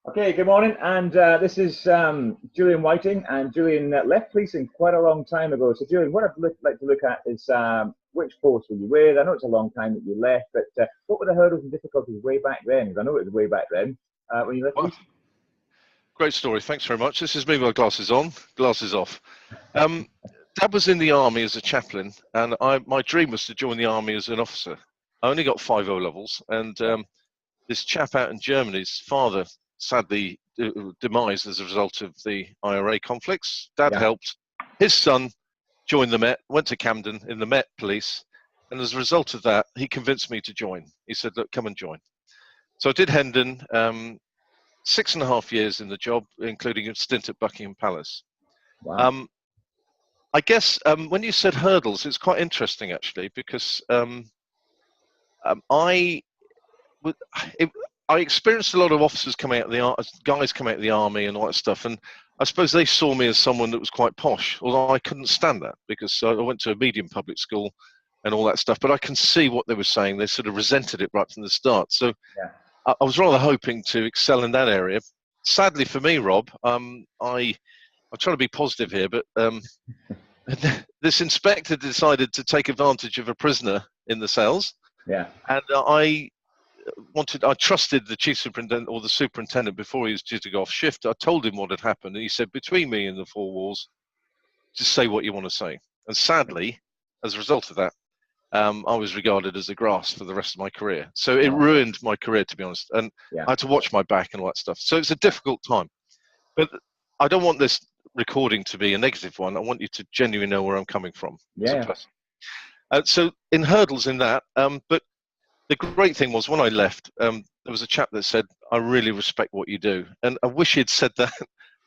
Okay, good morning, and this is Julian Whiting, and Julian left policing quite a long time ago. So, Julian, what I'd like to look at is which force were you with? I know it's a long time that you left, but what were the hurdles and difficulties way back then? Because I know it was way back then when you left policing. Great story. Thanks very much. This is me with my glasses on, glasses off. Dad was in the army as a chaplain, and my dream was to join the army as an officer. I only got 5 O-levels, and this chap out in Germany's father sadly demised as a result of the IRA conflicts. Dad helped. His son joined the Met, went to Camden in the Met Police, and as a result of that, he convinced me to join. He said, look, come and join. So I did Hendon, 6.5 years in the job, including a stint at Buckingham Palace. Wow. I guess when you said hurdles, it's quite interesting actually, because I experienced a lot of officers coming out of the guys coming out of the army and all that stuff, and I suppose they saw me as someone that was quite posh, although I couldn't stand that because I went to a medium public school and all that stuff. But I can see what they were saying. They sort of resented it right from the start. So I was rather hoping to excel in that area. Sadly for me, Rob, I'm trying to be positive here, but this inspector decided to take advantage of a prisoner in the cells. Yeah. And I trusted the chief superintendent or the superintendent before he was due to go off shift. I told him what had happened, and he said, between me and the 4 walls, just say what you want to say. And sadly, as a result of that, I was regarded as a grass for the rest of my career. So it ruined my career, to be honest. And I had to watch my back and all that stuff. So it's a difficult time. But I don't want this recording to be a negative one. I want you to genuinely know where I'm coming from as a person. So in hurdles in that, but the great thing was when I left, there was a chap that said, I really respect what you do. And I wish he'd said that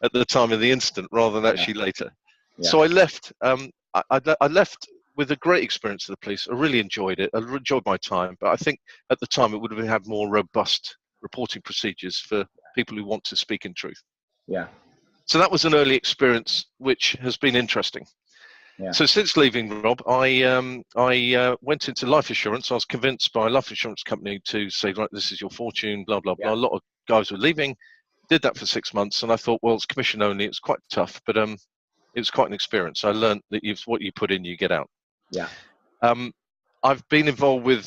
at the time of the incident rather than actually later. So I left, I left with a great experience of the police. I really enjoyed it. I enjoyed my time. But I think at the time it would have had more robust reporting procedures for people who want to speak in truth. Yeah. So that was an early experience, which has been interesting. So since leaving, Rob, I went into life insurance. I was convinced by a life insurance company to say, right, this is your fortune, blah, blah, blah. A lot of guys were leaving. Did that for 6 months. And I thought, well, it's commission only. It's quite tough, but it was quite an experience. I learned that what you put in, you get out. Yeah. I've been involved with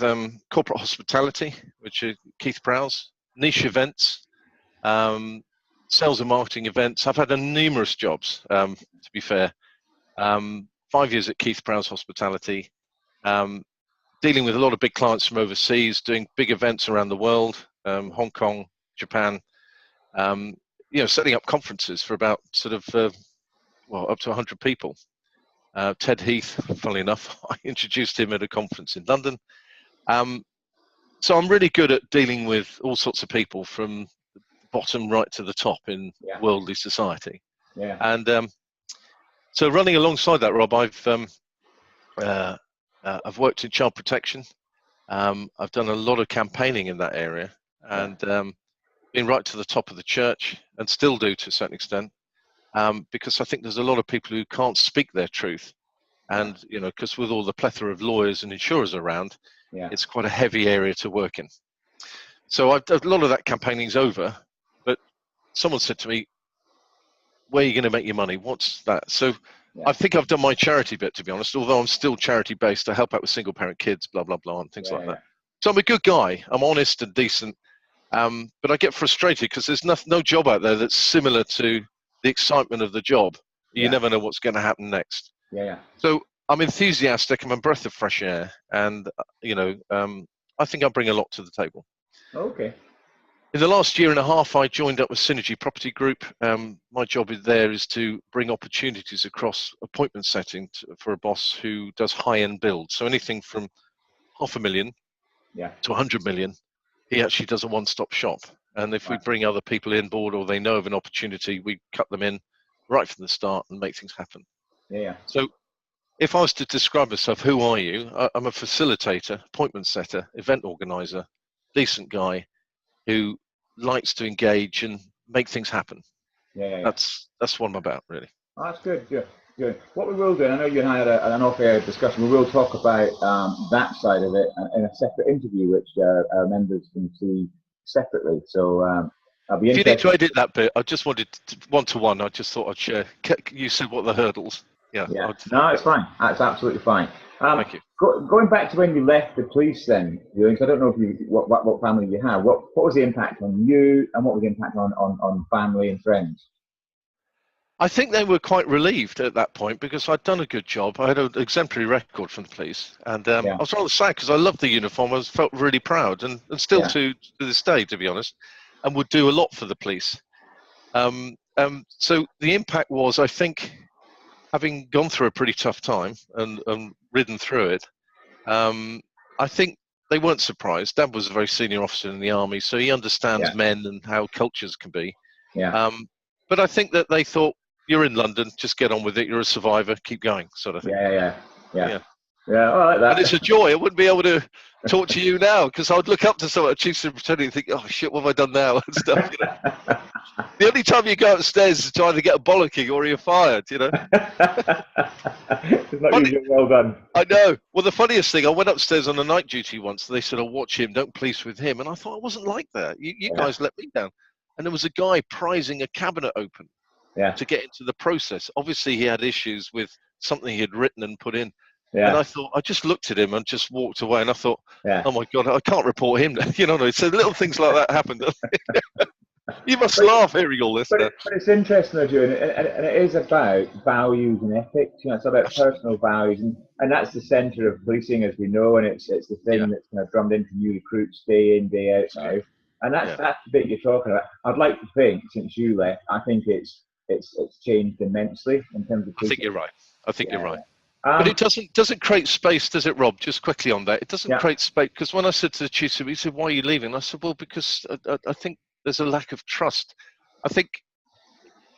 corporate hospitality, which are Keith Prowse, niche events, sales and marketing events. I've had numerous jobs, to be fair. 5 years at Keith Prowse Hospitality, dealing with a lot of big clients from overseas, doing big events around the world, Hong Kong, Japan, setting up conferences for about sort of, up to 100 people. Ted Heath, funnily enough, I introduced him at a conference in London. So I'm really good at dealing with all sorts of people from the bottom right to the top in worldly society. Yeah. And so running alongside that, Rob, I've worked in child protection. I've done a lot of campaigning in that area, and been right to the top of the church, and still do to a certain extent, because I think there's a lot of people who can't speak their truth, and because with all the plethora of lawyers and insurers around, it's quite a heavy area to work in. So a lot of that campaigning's over, but someone said to me, where are you going to make your money? What's that? So I think I've done my charity bit, to be honest, although I'm still charity based. I help out with single parent kids, blah, blah, blah, and things like that. So I'm a good guy. I'm honest and decent. But I get frustrated because there's no job out there that's similar to the excitement of the job. You never know what's going to happen next. So I'm enthusiastic. I'm a breath of fresh air. And, I think I bring a lot to the table. Okay. In the last year and a half, I joined up with Synergy Property Group. My job there is to bring opportunities across appointment setting for a boss who does high-end builds. So anything from $500,000 to 100 million, he actually does a one-stop shop. And if we bring other people in board or they know of an opportunity, we cut them in right from the start and make things happen. So if I was to describe myself, who are you? I'm a facilitator, appointment setter, event organizer, decent guy who likes to engage and make things happen. That's what I'm about, really. Oh, that's good. Good. What we will do, and I know you and I had an off-air discussion, we will talk about that side of it in a separate interview, which our members can see separately. So I'll be If you need to interested. edit that bit, I just wanted one-to-one. I just thought I'd share. You said what the hurdles. Yeah. Yeah, no, it's fine. That's absolutely fine. Thank you. Going back to when you left the police, then, Julian, I don't know if what family you have. What was the impact on you, and what was the impact on family and friends? I think they were quite relieved at that point because I'd done a good job. I had an exemplary record from the police, and I Yeah, was rather sad because I loved the uniform. Felt really proud, and still yeah, to this day, to be honest, and would do a lot for the police. So the impact was, I think, having gone through a pretty tough time and ridden through it, I think they weren't surprised. Dad was a very senior officer in the army, so he understands yeah, men and how cultures can be. yeah, But I think that they thought, you're in London, just get on with it. You're a survivor, keep going, sort of thing. yeah. Yeah, oh, I like And it's that. a joy. I wouldn't be able to talk to you now because I'd look up to someone, a chief superintendent, and think, "Oh shit, what have I done now?" and stuff. The only time you go upstairs is to either get a bollocking or you're fired. It's not usually well done. I know. Well, the funniest thing, I went upstairs on a night duty once. They said, "I'll watch him. Don't police with him." And I thought I wasn't like that. You guys let me down. And there was a guy prizing a cabinet open to get into the process. Obviously, he had issues with something he had written and put in. And I thought, I just looked at him and just walked away. And I thought, oh my God, I can't report him. So little things like that happened. You must laugh hearing all this. But it's interesting, though, Julian, and it is about values and ethics. It's about personal values, and that's the centre of policing, as we know, and it's the thing that's kind of drummed into new recruits day in, day out now. And that's the bit you're talking about. I'd like to think, since you left, I think it's changed immensely in terms of policing. I think you're right. But it doesn't create space, does it, Rob? Just quickly on that, it doesn't create space, because when I said to the chief, he said, "Why are you leaving?" I said, "Well, because I think there's a lack of trust." I think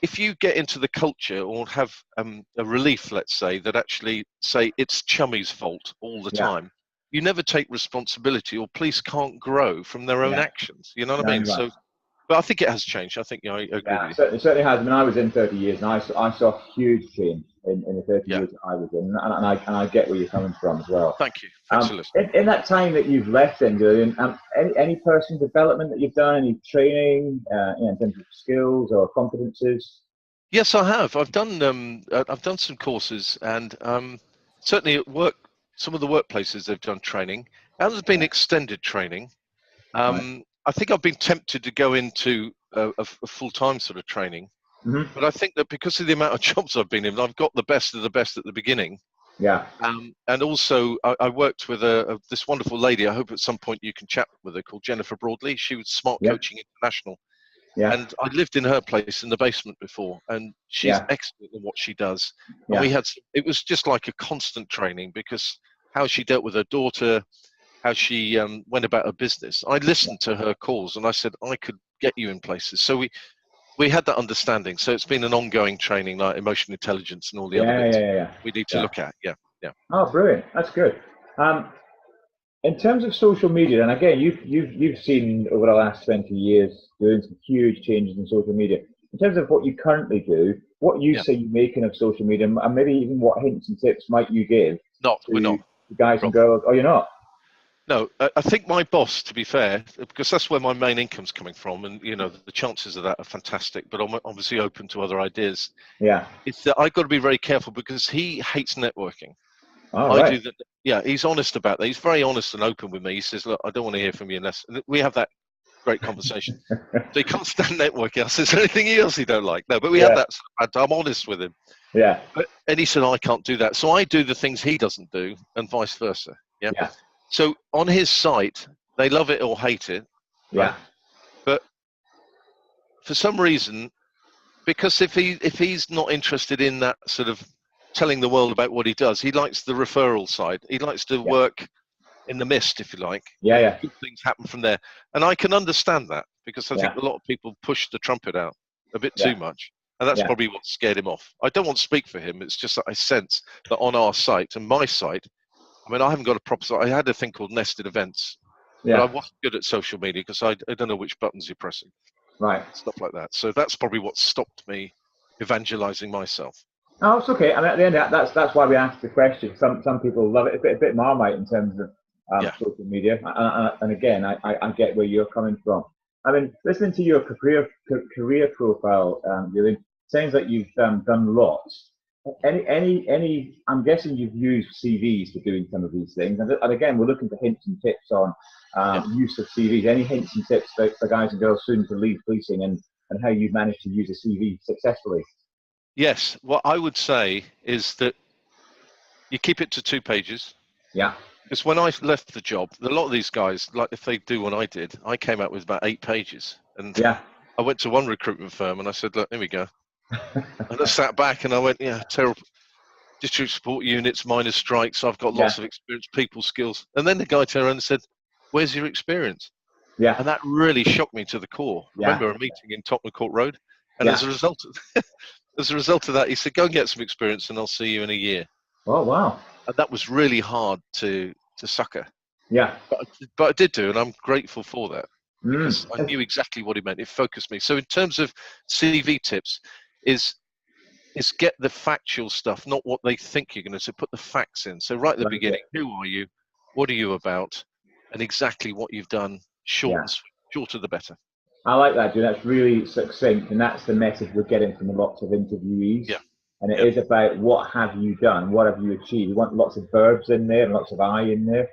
if you get into the culture or have a relief, let's say, that actually say it's Chummy's fault all the time, you never take responsibility, or police can't grow from their own actions. You know what I mean? Right. So, but I think it has changed. I think I agree with you. It certainly has. I mean, I was in 30 years, and I saw huge change in the 30 years that I was in, and I get where you're coming from as well. Thank you. Thanks for listening. In that time that you've left, then, Julian, any personal development that you've done, any training in terms of skills or competences? Yes, I have. I've done some courses, and certainly at work, some of the workplaces they've done training. And there's been extended training. I think I've been tempted to go into a full-time sort of training, but I think that because of the amount of jobs I've been in, I've got the best of the best at the beginning. And also, I worked with this wonderful lady. I hope at some point you can chat with her, called Jennifer Broadley. She was Smart Coaching International. And I lived in her place in the basement before, and she's excellent in what she does. And it was just like a constant training, because how she dealt with her daughter, how she went about her business. I listened to her calls, and I said, I could get you in places. So we had that understanding. So it's been an ongoing training, like emotional intelligence and all the other bits we need to look at. Oh, brilliant! That's good. In terms of social media, and again, you've seen over the last 20 years doing some huge changes in social media. In terms of what you currently do, what you say you're making of social media, and maybe even what hints and tips might you give? We're not. To guys and girls. Oh, you're not? No, I think my boss, to be fair, because that's where my main income's coming from, and the chances of that are fantastic, but I'm obviously open to other ideas. It's that I've got to be very careful, because he hates networking. Do that. Yeah, he's honest about that. He's very honest and open with me. He says, "Look, I don't want to hear from you unless..." And we have that great conversation. So he can't stand networking. I said, "Is there anything else you don't like?" No, but we have that. I'm honest with him. And he said, "I can't do that." So I do the things he doesn't do, and vice versa. So on his site, they love it or hate it. Right? But for some reason, because if he's not interested in that sort of telling the world about what he does, he likes the referral side. He likes to work in the mist, if you like. Good things happen from there. And I can understand that, because I think a lot of people push the trumpet out a bit too much. And that's probably what scared him off. I don't want to speak for him. It's just that I sense that on our site and my site, I mean, I haven't got a proper site. I had a thing called Nested Events. But I wasn't good at social media, because I don't know which buttons you're pressing. Stuff like that. So that's probably what stopped me evangelizing myself. Oh, it's okay. I mean, at the end of that, that's why we asked the question. Some people love it, a bit Marmite in terms of social media. And again, I get where you're coming from. I mean, listening to your career profile, Julian, sounds like you've done lots. Any? I'm guessing you've used CVs for doing some of these things. And again, we're looking for hints and tips on use of CVs. Any hints and tips for guys and girls soon to leave policing, and how you've managed to use a CV successfully? Yes, what I would say is that you keep it to 2 pages. Yeah. Because when I left the job, a lot of these guys, like if they do what I did, I came out with about 8 pages. And Yeah. I went to one recruitment firm and I said, look, here we go. And I sat back and I went, yeah, terrible. District support units, minor strikes. I've got lots of experience, people skills. And then the guy turned around and said, where's your experience? Yeah. And that really shocked me to the core. I remember a meeting in Tottenham Court Road. And as a result of that, he said, go and get some experience and I'll see you in a year. Oh, wow. And that was really hard to succor. Yeah. But I did do, and I'm grateful for that because I knew exactly what he meant. It focused me. So in terms of CV tips, is get the factual stuff, not what they think you're going to. So put the facts in. So right at the beginning, who are you? What are you about? And exactly what you've done. Short and sweet. Shorter the better. I like that, Julian. That's really succinct, and that's the message we're getting from lots of interviewees. Yeah. And it is about what have you done, what have you achieved. You want lots of verbs in there and lots of I in there.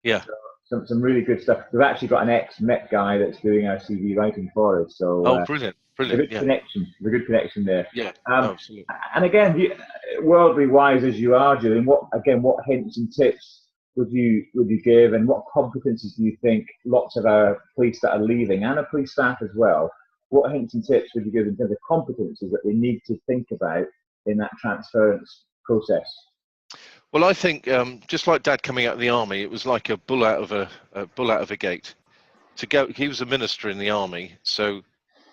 Yeah. So some really good stuff. We've actually got an ex-Met guy that's doing our CV writing for us. So brilliant. A good connection. A good connection there. Yeah. Absolutely. And again, worldly wise as you are, Julian, what hints and tips would you give, and what competencies do you think lots of our police that are leaving, and our police staff as well, what hints and tips would you give in terms of competencies that they need to think about in that transference process? Well, I think just like Dad coming out of the army, it was like a bull out of a gate. He was a minister in the army, so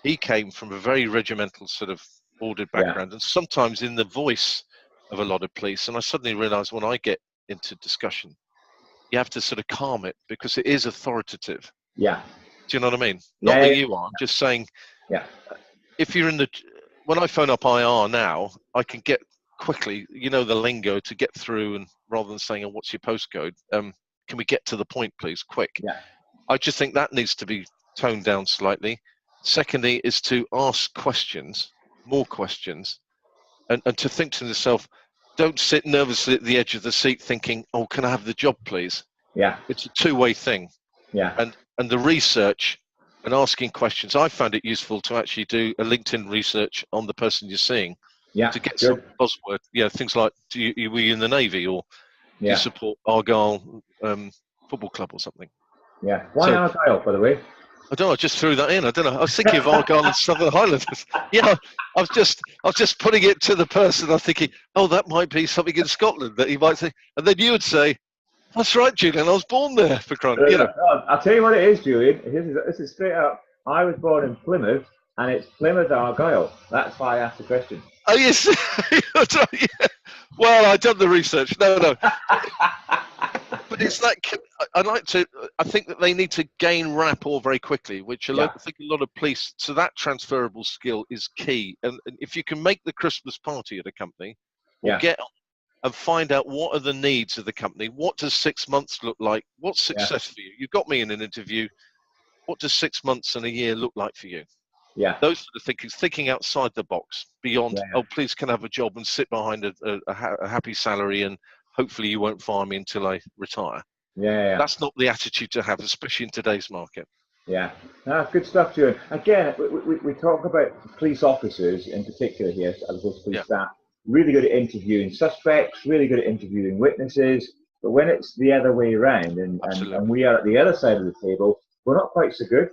he came from a very regimental sort of ordered background, and sometimes in the voice of a lot of police. And I suddenly realised when I get into discussion, you have to sort of calm it because it is authoritative. Yeah. Do you know what I mean? Not that you are. I'm just saying. Yeah. If you're when I phone up IR now, I can get quickly, the lingo to get through, and rather than saying, oh, what's your postcode? Can we get to the point, please? Quick. Yeah. I just think that needs to be toned down slightly. Secondly, is to ask questions, more questions, and to think to yourself, don't sit nervously at the edge of the seat thinking, oh, can I have the job, please? Yeah. It's a two-way thing. Yeah. And the research and asking questions, I found it useful to actually do a LinkedIn research on the person you're seeing. Yeah. To get some buzzword, things like, were you in the Navy, or do you support Argyle Football Club or something? Yeah. Why Argyle, by the way? I don't know. I just threw that in. I don't know. I was thinking of Argyle and Southern Highlanders. Yeah, I was just putting it to the person. I'm thinking, oh, that might be something in Scotland that he might say, and then you would say, that's right, Julian. I was born there, for crying. I'll tell you what it is, Julian. This is straight up. I was born in Plymouth, and it's Plymouth Argyle. That's why I asked the question. Oh, yes. Yeah. Well, I've done the research. No. But it's like, I think that they need to gain rapport very quickly, which I think a lot of police, so that transferable skill is key. And if you can make the Christmas party at a company, or get on and find out what are the needs of the company, what does 6 months look like, what's success for you? You've got me in an interview, what does 6 months and a year look like for you? Yeah. Those sort of thinking outside the box, beyond, oh, please can I have a job and sit behind a happy salary, and hopefully you won't fire me until I retire. Yeah. That's not the attitude to have, especially in today's market. Yeah. Good stuff, Julian. Again, we talk about police officers in particular here, as opposed to police staff. Really good at interviewing suspects, really good at interviewing witnesses. But when it's the other way around, and we are at the other side of the table, we're not quite so good.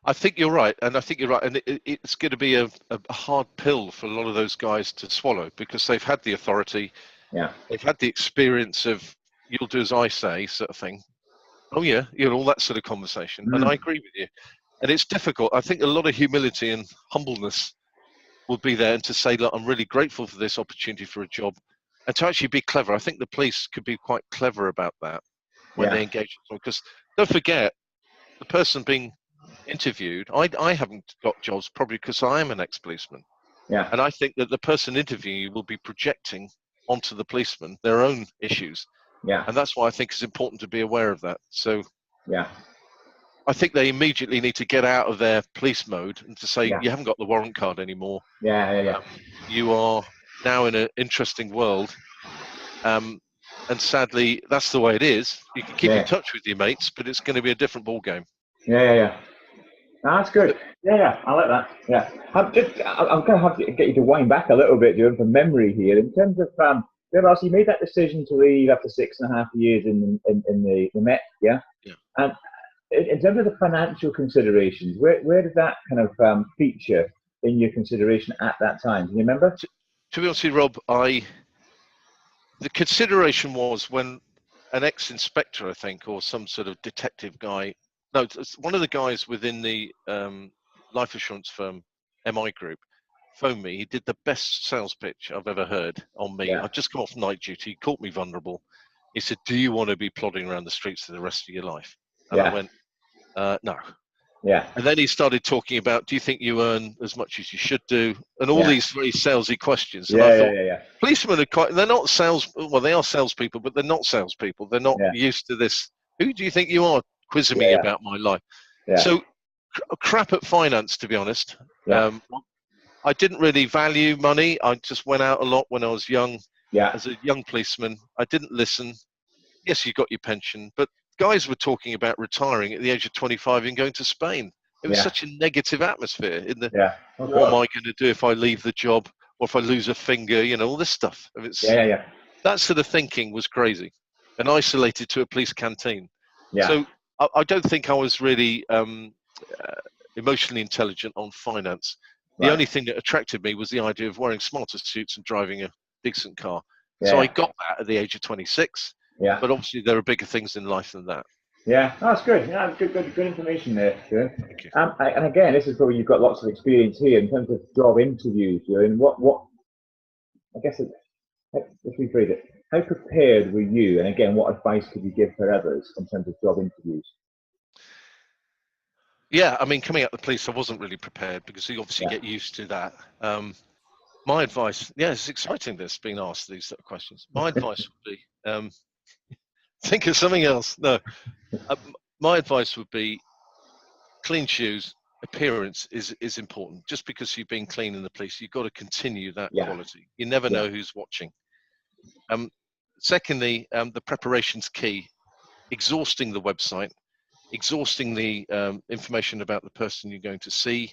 I think you're right, and it's going to be a hard pill for a lot of those guys to swallow, because they've had the authority, they've had the experience of "you'll do as I say" sort of thing. Oh yeah, all that sort of conversation, and I agree with you. And it's difficult. I think a lot of humility and humbleness will be there, and to say, look, I'm really grateful for this opportunity for a job, and to actually be clever. I think the police could be quite clever about that when they engage, because don't forget, the person being interviewed, I haven't got jobs probably because I am an ex-policeman, and I think that the person interviewing you will be projecting onto the policeman their own issues, and that's why I think it's important to be aware of that. So I think they immediately need to get out of their police mode and to say, Yeah. you haven't got the warrant card anymore. Yeah. You are now in an interesting world. And sadly, that's the way it is. You can keep in touch with your mates, but it's going to be a different ball game. Yeah. No, that's good. Yeah, I like that. Yeah, I'm going to have to get you to wind back a little bit, Julian, from memory here. In terms of, you made that decision to leave after 6.5 years in the Met, yeah? Yeah. And in terms of the financial considerations, where did that kind of feature in your consideration at that time? Can you remember? To be honest with you, Rob, the consideration was when an ex-inspector, I think, or some sort of detective guy, no, one of the guys within the life assurance firm, MI Group, phoned me. He did the best sales pitch I've ever heard on me. Yeah. I'd just come off night duty. He caught me vulnerable. He said, do you want to be plodding around the streets for the rest of your life? And I went, no. Yeah. And then he started talking about, do you think you earn as much as you should do? And all these very salesy questions. And I thought, policemen are they're not they are salespeople, but they're not salespeople. They're not used to this. Who do you think you are quizzing me about my life? Yeah. So crap at finance, to be honest. Yeah. I didn't really value money. I just went out a lot when I was young. Yeah. As a young policeman, I didn't listen. Yes, you got your pension, but guys were talking about retiring at the age of 25 and going to Spain. It was such a negative atmosphere in the, what am I going to do if I leave the job or if I lose a finger, all this stuff. That sort of thinking was crazy and isolated to a police canteen. Yeah. So I don't think I was really emotionally intelligent on finance. The only thing that attracted me was the idea of wearing smarter suits and driving a decent car. Yeah. So I got that at the age of 26. Yeah. But obviously there are bigger things in life than that. Yeah, that's good. Yeah, good information there, Julian. Thank you. And again, this is probably you've got lots of experience here in terms of job interviews, Julian. What I guess let's rephrase it. How prepared were you? And again, what advice could you give for others in terms of job interviews? Yeah, I mean, coming out of the police, I wasn't really prepared because you obviously get used to that. My advice, it's exciting this being asked these sort of questions. My advice would be, think of something else. No, my advice would be clean shoes. Appearance is important. Just because you've been clean in the police, you've got to continue that quality. You never know who's watching. Secondly, the preparation's key. Exhausting the website, exhausting the information about the person you're going to see,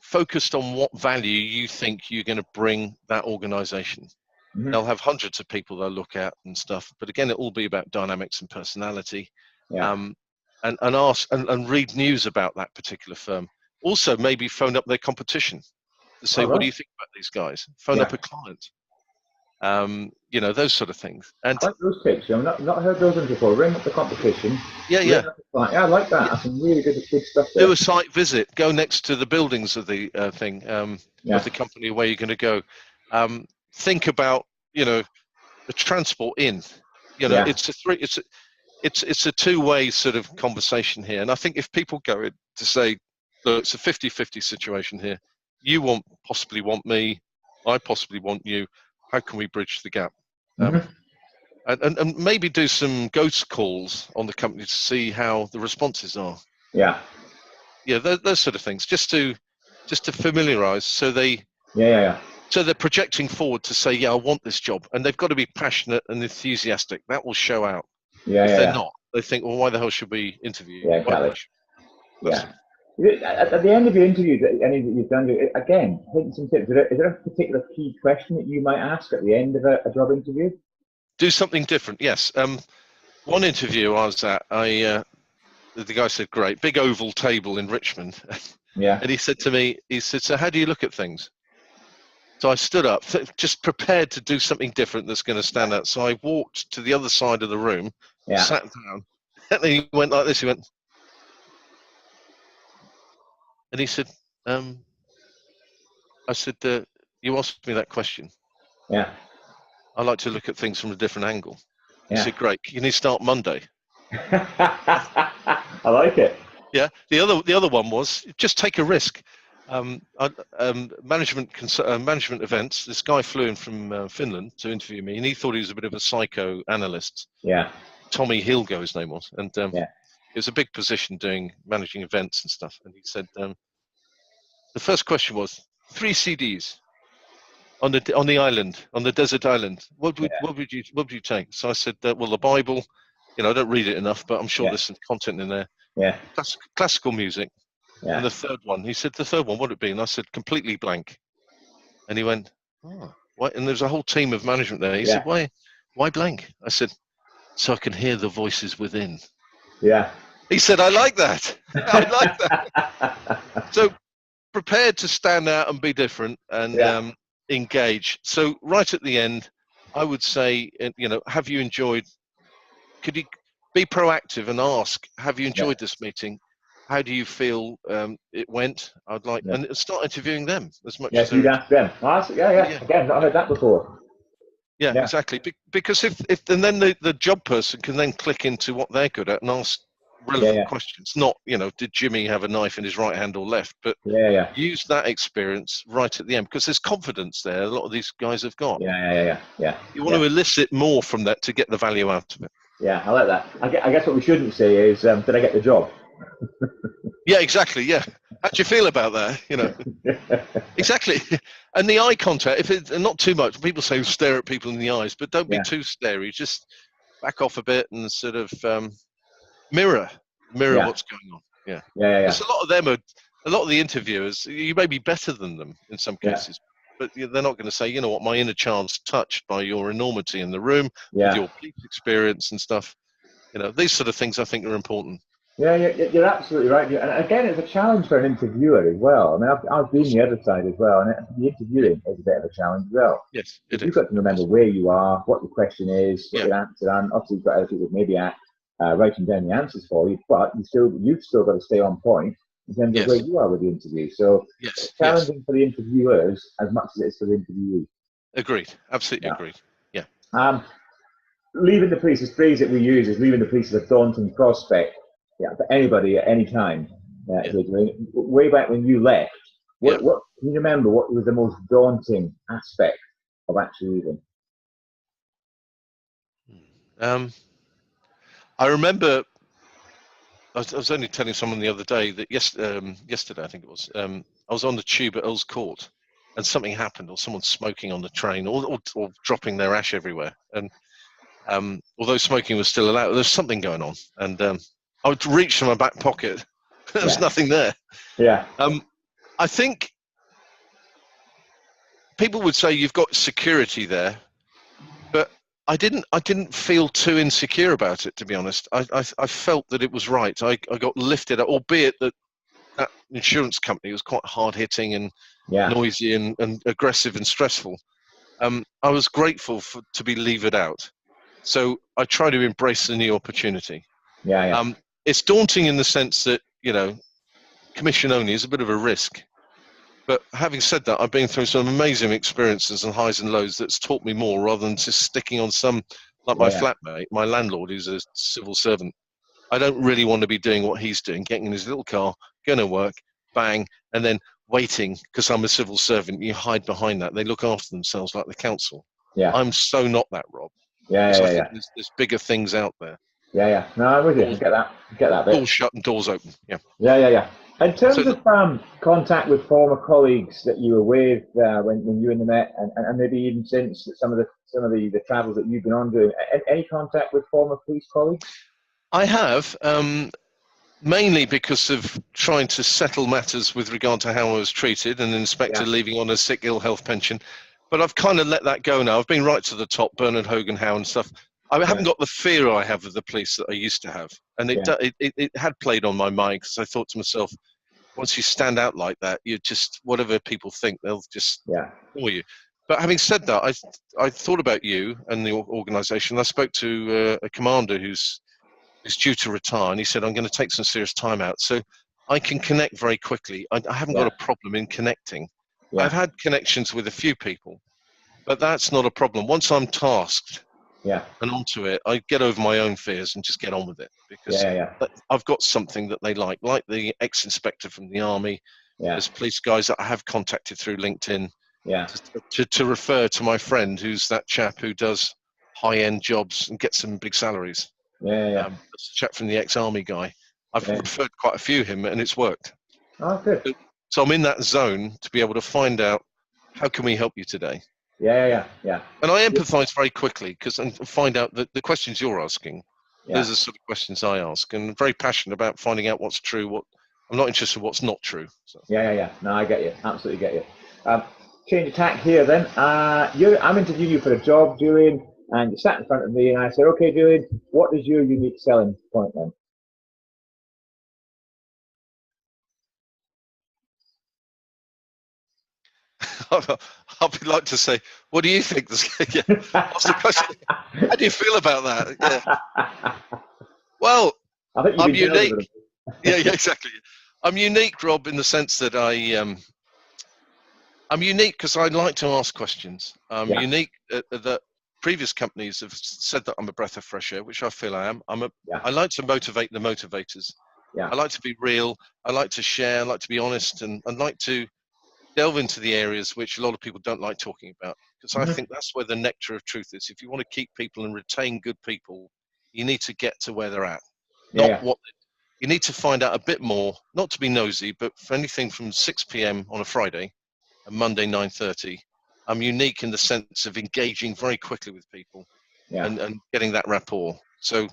focused on what value you think you're going to bring that organization. Mm-hmm. They'll have hundreds of people they'll look at and stuff, but again, it will be about dynamics and personality. And ask and read news about that particular firm. Also, maybe phone up their competition to say, what do you think about these guys? Phone up a client. Those sort of things. And I like those tips. I've not heard those ones before. Ring up the competition. Yeah, I like that. That's some really good stuff there. Do a site visit. Go next to the buildings of the thing of the company where you're going to go. Think about the transport in. It's a two-way sort of conversation here. And I think if people go in to say, look, it's a 50-50 situation here. You possibly want me. I possibly want you. How can we bridge the gap? And maybe do some ghost calls on the company to see how the responses are. Yeah, those sort of things, just to familiarize, so they so they're projecting forward to say, I want this job, and they've got to be passionate and enthusiastic. That will show out. If they're not, they think, well, why the hell should we interview you? At the end of your interview, any that you've done, again, hint some tips. Is there a particular key question that you might ask at the end of a job interview? Do something different, yes. One interview I was at, the guy said, great, big oval table in Richmond. And he said to me, so how do you look at things? So I stood up, just prepared to do something different that's going to stand out. So I walked to the other side of the room, sat down, and then he went like this, and he said, I said, you asked me that question. Yeah. I like to look at things from a different angle. He said, great, can you start Monday? I like it. Yeah. The other one was just take a risk. Management events. This guy flew in from Finland to interview me, and he thought he was a bit of a psychoanalyst. Yeah. Tommy Hilgo, his name was, and It was a big position managing events and stuff. And he said, the first question was 3 CDs on the island, on the desert island. What would you take? So I said, well, the Bible. You know, I don't read it enough, but I'm sure there's some content in there. Yeah. Classical music. Yeah. And the third one, he said, the third one, what would it be? And I said, completely blank. And he went, oh, what? And there's a whole team of management there. He said, why blank? I said, so I can hear the voices within. Yeah. He said, I like that. I like that. So prepared to stand out and be different and engage. So right at the end, I would say, you know, have you enjoyed, could you be proactive and ask, have you enjoyed this meeting? How do you feel it went? I'd like, and start interviewing them as much as you'd ask them. Again, not heard that before. Yeah, exactly. Because if and then the job person can then click into what they're good at and ask relevant questions. Not, you know, did Jimmy have a knife in his right hand or left? But use that experience right at the end, because there's confidence there. A lot of these guys have got. You want to elicit more from that to get the value out of it. Yeah, I like that. I guess what we shouldn't say is, did I get the job? Yeah, exactly. Yeah. How do you feel about that? You know, exactly. And the eye contact, if it's not too much, people say stare at people in the eyes, but don't be too starey. Just back off a bit and sort of mirror what's going on. Yeah. Because a lot of the interviewers, you may be better than them in some cases, but they're not going to say, you know what, my inner child's touched by your enormity in the room, with your police experience and stuff. You know, these sort of things I think are important. Yeah, you're absolutely right. And again, it's a challenge for an interviewer as well. I mean, I've been the other side as well, and the interviewing is a bit of a challenge as well. Yes, you've got to remember where you are, what the question is, what your answer, and obviously you've got other people maybe writing down the answers for you, but you've still got to stay on point in terms of where you are with the interview. So it's challenging for the interviewers as much as it is for the interviewee. Agreed. Absolutely agreed. Yeah. Leaving the police, this phrase that we use is leaving the police is a daunting prospect. Yeah, for anybody at any time. Way back when you left, what can you remember? What was the most daunting aspect of actually leaving? I remember. I was only telling someone the other day that yesterday I think it was. I was on the tube at Earl's Court, and something happened, or someone smoking on the train, or dropping their ash everywhere. And although smoking was still allowed, there's something going on, and I would reach for my back pocket. There was nothing there. Yeah. I think people would say you've got security there, but I didn't feel too insecure about it, to be honest. I felt that it was right. I got lifted up, albeit that insurance company was quite hard hitting and noisy and aggressive and stressful. I was grateful to be levered out. So I try to embrace the new opportunity. It's daunting in the sense that, you know, commission only is a bit of a risk. But having said that, I've been through some amazing experiences and highs and lows that's taught me more, rather than just sticking on some, like my flatmate, my landlord, who's a civil servant. I don't really want to be doing what he's doing, getting in his little car, going to work, bang, and then waiting because I'm a civil servant. You hide behind that. They look after themselves like the council. I'm so not that, Rob. I think there's bigger things out there. No, I'm with you. I get that bit. Doors shut and doors open. In terms of contact with former colleagues that you were with when you and them met, and maybe even since some of the travels that you've been on doing, any contact with former police colleagues? I have, mainly because of trying to settle matters with regard to how I was treated, and an inspector leaving on a sick ill health pension. But I've kind of let that go now. I've been right to the top, Bernard Hogan Howe and stuff. I haven't got the fear I have of the police that I used to have. And it had played on my mind, because I thought to myself, once you stand out like that, you just, whatever people think, they'll just ignore you. But having said that, I thought about you and the organisation. I spoke to a commander who's due to retire, and he said, I'm going to take some serious time out. So I can connect very quickly. I haven't got a problem in connecting. I've had connections with a few people, but that's not a problem. Once I'm tasked and onto it, I get over my own fears and just get on with it, because I've got something that they like the ex-inspector from the army. There's police guys that I have contacted through LinkedIn to refer to my friend, who's that chap who does high-end jobs and gets some big salaries. That's a chap from the ex-army guy. I've Yeah. referred quite a few him, and it's worked. Oh, good. So I'm in that zone to be able to find out, how can we help you today? Yeah. And I empathise very quickly and find out that the questions you're asking, those are the sort of questions I ask, and I'm very passionate about finding out what's true. I'm not interested in what's not true. So. Yeah. No, I get you. Absolutely get you. Change of tack here then. I'm interviewing you for a job, Julian, and you sat in front of me, and I said, okay, Julian, what is your unique selling point then? I'd like to say, what do you think? Yeah. What's the question? How do you feel about that? Yeah. Well, I think I'm unique. Yeah, exactly. I'm unique, Rob, in the sense that I'm unique because I like to ask questions. I'm unique that previous companies have said that I'm a breath of fresh air, which I feel I am. I like to motivate the motivators. Yeah. I like to be real. I like to share. I like to be honest, and I like to delve into the areas which a lot of people don't like talking about, because I think that's where the nectar of truth is. If you want to keep people and retain good people, you need to get to where they're at, not what. You need to find out a bit more, not to be nosy, but for anything from 6 p.m. on a Friday and Monday 9:30, I'm unique in the sense of engaging very quickly with people and getting that rapport. So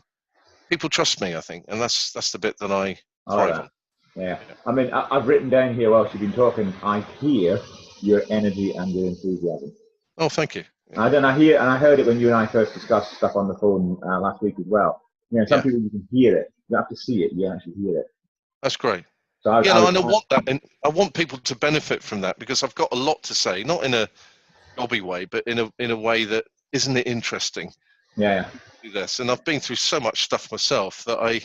people trust me, I think, and that's the bit that I thrive on. Yeah. I mean, I've written down here whilst you've been talking, I hear your energy and your enthusiasm. Oh, thank you. Yeah. I heard it when you and I first discussed stuff on the phone last week as well. You know, some people, you can hear it. You don't have to see it, you actually hear it. That's great. So and I want that, and I want people to benefit from that, because I've got a lot to say, not in a jobby way, but in a way that, isn't it interesting? Yeah. Do this, and I've been through so much stuff myself that I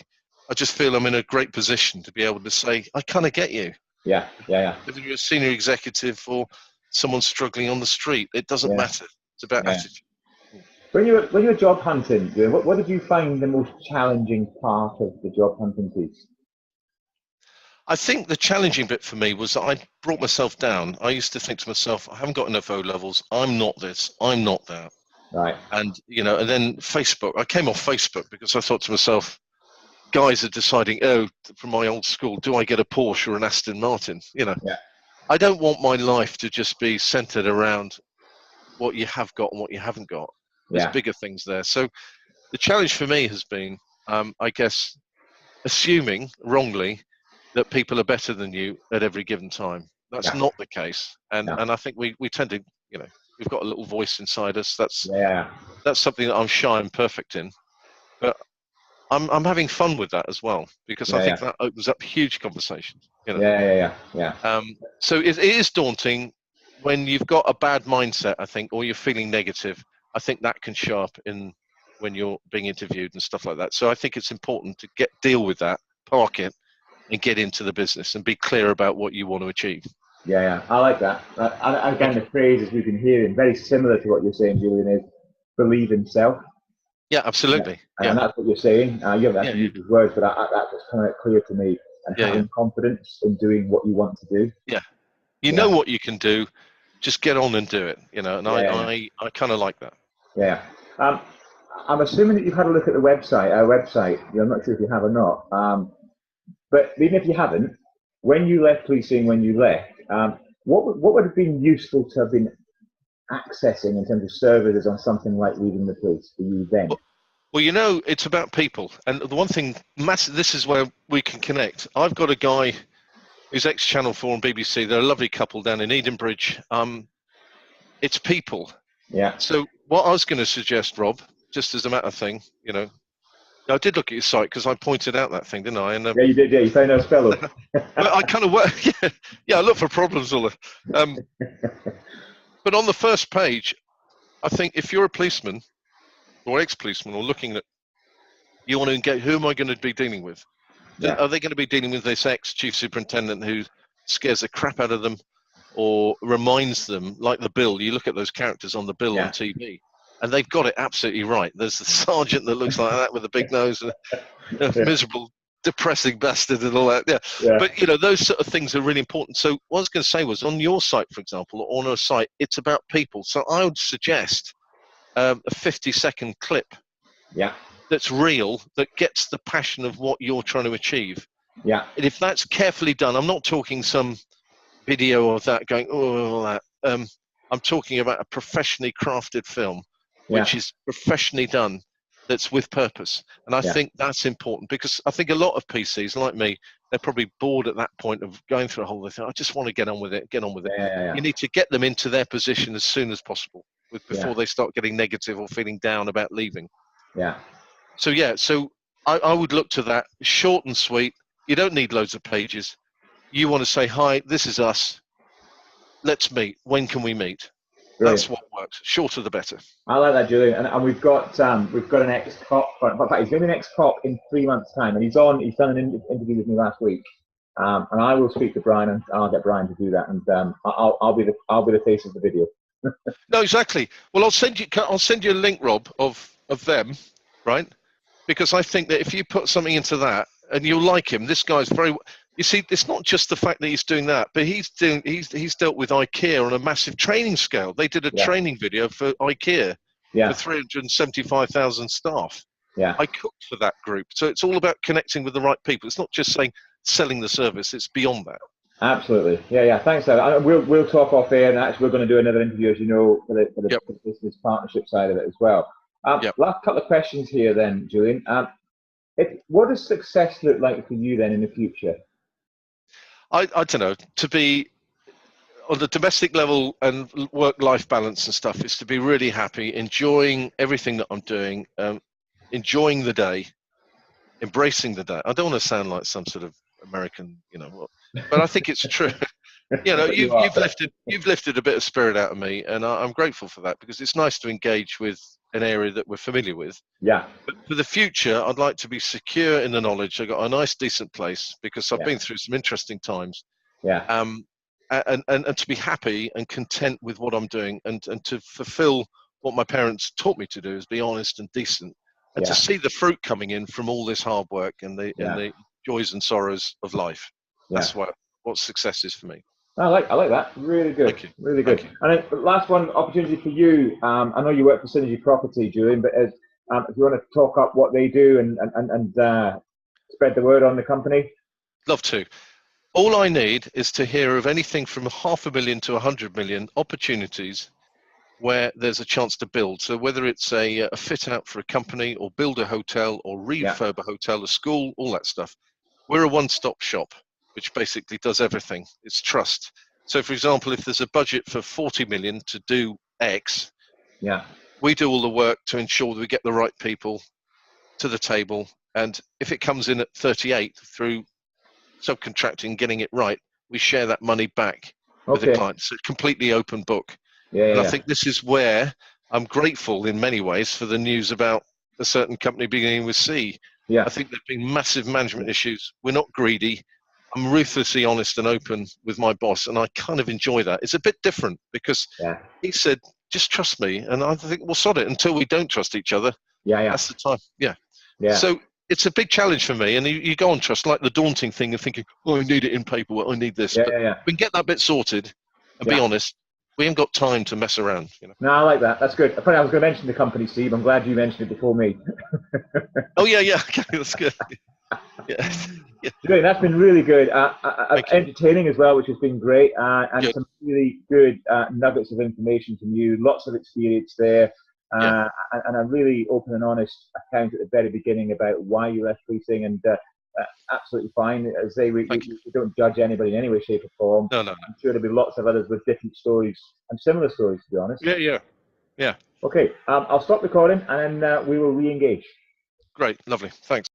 just feel I'm in a great position to be able to say, I kind of get you. Yeah. Whether you're a senior executive or someone struggling on the street, it doesn't matter. It's about attitude. When you were job hunting, what did you find the most challenging part of the job hunting piece? I think the challenging bit for me was that I brought myself down. I used to think to myself, I haven't got enough O levels. I'm not this. I'm not that. Right. And, and then Facebook, I came off Facebook because I thought to myself, guys are deciding, from my old school, do I get a Porsche or an Aston Martin? I don't want my life to just be centered around what you have got and what you haven't got. There's bigger things there. So the challenge for me has been, I guess, assuming wrongly that people are better than you at every given time. That's not the case. And I think we tend to, we've got a little voice inside us. That's something that I'm shy and perfect in. But I'm having fun with that as well, because I think that opens up huge conversations. So it is daunting when you've got a bad mindset, I think, or you're feeling negative. I think that can show up in when you're being interviewed and stuff like that. So I think it's important to deal with that, park it, and get into the business and be clear about what you want to achieve. Yeah, I like that. Again, the phrase, as we've been hearing, very similar to what you're saying, Julian, is believe in self. Yeah, absolutely. And that's what you're saying. You haven't actually used these words, but that's kind of clear to me. And having confidence in doing what you want to do. Yeah. You know what you can do. Just get on and do it. And I kind of like that. Yeah. I'm assuming that you've had a look at our website. I'm not sure if you have or not. But even if you haven't, when you left policing, what would have been useful to have been accessing in terms of services on something like Leaving the Police for you then? Well, it's about people. And the one thing, this is where we can connect. I've got a guy who's ex-Channel 4 and BBC. They're a lovely couple down in Edenbridge. It's people. Yeah. So what I was going to suggest, Rob, just as a matter of thing, I did look at your site because I pointed out that thing, didn't I? And, you did. Yeah, you found no spelling. Well, I kind of work. I look for problems all the. But on the first page, I think if you're a policeman or ex-policeman or looking at, you want to engage, who am I going to be dealing with? Are they going to be dealing with this ex-chief superintendent who scares the crap out of them or reminds them, like the bill? You look at those characters on the bill on TV, and they've got it absolutely right. There's the sergeant that looks like that with a big nose and a miserable, depressing bastard and all that. But, those sort of things are really important. So what I was going to say was, on your site, for example, or on a site, it's about people. So I would suggest a 50-second clip that's real, that gets the passion of what you're trying to achieve. Yeah. And if that's carefully done, I'm not talking some video of that going, oh, all that. I'm talking about a professionally crafted film, which is professionally done, that's with purpose. And I think that's important, because I think a lot of PCs like me, they're probably bored at that point of going through a whole thing. I just want to get on with it, You need to get them into their position as soon as possible before they start getting negative or feeling down about leaving. Yeah. So I would look to that, short and sweet. You don't need loads of pages. You want to say, hi, this is us. Let's meet. When can we meet? Brilliant. That's what works. Shorter the better. I like that, Julian. And we've got an ex-cop. In fact, he's going to be an ex-cop in 3 months' time, and he's done an interview with me last week. And I will speak to Brian, and I'll get Brian to do that, and I'll be the face of the video. No, exactly. Well, I'll send you a link, Rob, of them, right? Because I think that if you put something into that, and you'll like him, this guy's very. You see, it's not just the fact that he's doing that, but he's dealt with IKEA on a massive training scale. They did a training video for IKEA for 375,000 staff. Yeah. I cooked for that group. So it's all about connecting with the right people. It's not just saying selling the service, it's beyond that. Absolutely. Yeah. Thanks, Dad. We'll talk off air, and actually we're going to do another interview, as you know, for the business partnership side of it as well. Last couple of questions here then, Julian. What does success look like for you then in the future? I don't know, to be on the domestic level and work-life balance and stuff, is to be really happy, enjoying everything that I'm doing, enjoying the day, embracing the day. I don't want to sound like some sort of American, but I think it's true. You've lifted a bit of spirit out of me, and I'm grateful for that, because it's nice to engage with an area that we're familiar with. Yeah. But for the future, I'd like to be secure in the knowledge I got a nice, decent place, because I've been through some interesting times. Yeah. And to be happy and content with what I'm doing, and to fulfill what my parents taught me to do, is be honest and decent, and to see the fruit coming in from all this hard work and the joys and sorrows of life. That's what success is for me. I like that. Really good. Thank you. Really good. And then last one, opportunity for you. I know you work for Synergy Property, Julian, but if you want to talk up what they do and spread the word on the company. Love to. All I need is to hear of anything from 500,000 to 100 million opportunities where there's a chance to build. So whether it's a fit out for a company, or build a hotel, or refurb a hotel, a school, all that stuff. We're a one-stop shop, which basically does everything. It's trust. So for example, if there's a budget for 40 million to do X, we do all the work to ensure that we get the right people to the table. And if it comes in at 38 through subcontracting, getting it right, we share that money back with the client. So it's completely open book. And I think this is where I'm grateful in many ways for the news about a certain company beginning with C. I think there've been massive management issues. We're not greedy. I'm ruthlessly honest and open with my boss, and I kind of enjoy that. It's a bit different, because he said, just trust me. And I think, well, sod it, until we don't trust each other. That's the time. So it's a big challenge for me. And you go on trust, like the daunting thing of thinking, oh, I need it in paperwork, I need this. But we can get that bit sorted and be honest. We haven't got time to mess around. No, I like that. That's good. I was going to mention the company, Steve. I'm glad you mentioned it before me. Oh, yeah. Okay, that's good. Julian, that's been really good. Entertaining as well, which has been great. And some really good nuggets of information from you. Lots of experience there. And a really open and honest account at the very beginning about why you left policing, and absolutely fine. As we don't judge anybody in any way, shape, or form. No. I'm sure there'll be lots of others with different stories and similar stories, to be honest. Yeah. Okay, I'll stop recording, and then we will re-engage. Great, lovely. Thanks.